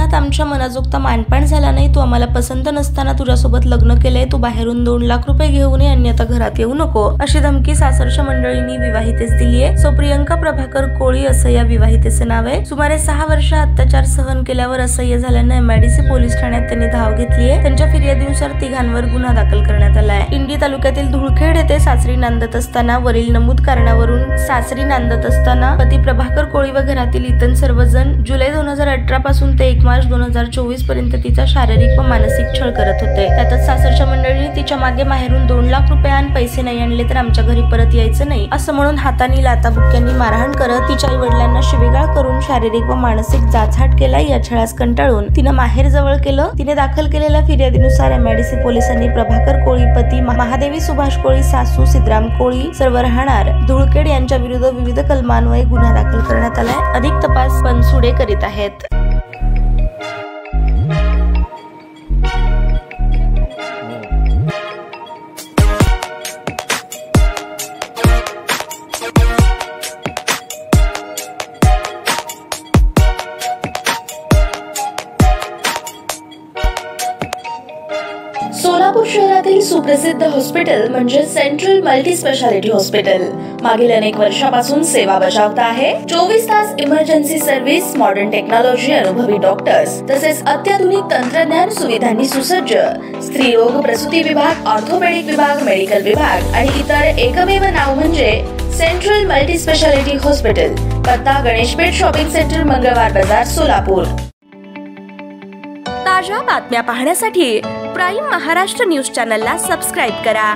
लग्नात आमच्या मनाजोगता मानपान झाला नाही, तू आम्हाला पसंत नसताना तुझ्यासोबत लग्न केलंय, तू बाहेरून 2 लाख रुपये घेऊन ये आणि आता घरात येऊ नको, अशी धमकी सासरच्या मंडळींनी विवाहितेस दिलीये। सो प्रियंका प्रभाकर कोळी असं या विवाहितेचे नाव आहे। सुमारे 6 वर्ष अत्याचार सहन केल्यावर असह्य झाल्याने एमआयडीसी पोलीस ठाण्यात त्यांनी धाव घेतलीये। त्यांच्या फिर्यादीनुसार तिघांवर गुन्हा दाखल करण्यात आलाय। इंडी तालुक्यातील धुळखेड येथे सासरी नांदत असताना वरील नमूद कारणावरून सासरी नांदत असताना पती प्रभाकर कोळी व घरातील इतर सर्वजण जुलै 2018 पासून ते 1 मार्च 2024 पर्यंत तिचा शारीरिक व मानसिक छळ करत होते। त्यातच सासरच्या मंडळींनी तिच्या मागे माहेरून 2 लाख रुपये आणि पैसे नाही आणले तर आमच्या घरी परत यायचं नाही असं म्हणून हातानी लाताबुक्क्यांनी मारहाण करत तिच्या आई-वडिलांना शिवीगाळ करून शारीरिक व मानसिक जाचहाट केला। या छळास कंटाळून तिने माहेर जवळ केलं। तिने दाखल केलेल्या फिर्यादीनुसार एमआयडीसी पोलिसांनी प्रभाकर कोळी पती महादेवी सुभाष कोळी सासू सिद्धराम कोळी सर्व राहणार धुळखेड यांच्या विरुद्ध विविध कलमान्वये गुन्हा दाखल करण्यात आलाय। अधिक तपास बनसुडे करीत आहेत। सोलापूर शहरातील सुप्रसिद्ध हॉस्पिटल म्हणजे सेंट्रल मल्टी स्पेशालिटी हॉस्पिटल मागील अनेक वर्षापासून सेवा बजावत आहे। 24 तास इमर्जन्सी सर्व्हिस, मॉडर्न टेक्नॉलॉजी, अनुभवी डॉक्टर्स तसेच अत्याधुनिक तंत्रज्ञान सुविधांनी सुसज्ज स्त्रीरोग प्रसूती विभाग, ऑर्थोपेडिक विभाग, मेडिकल विभाग आणि इतर एकमेव नाव म्हणजे सेंट्रल मल्टी स्पेशालिटी हॉस्पिटल। पत्ता गणेशपेठ शॉपिंग सेंटर, मंगळवार बाजार, सोलापूर। ताज्या बातम्या पाहण्यासाठी प्राईम महाराष्ट्र न्यूज चॅनलला सबस्क्राईब करा।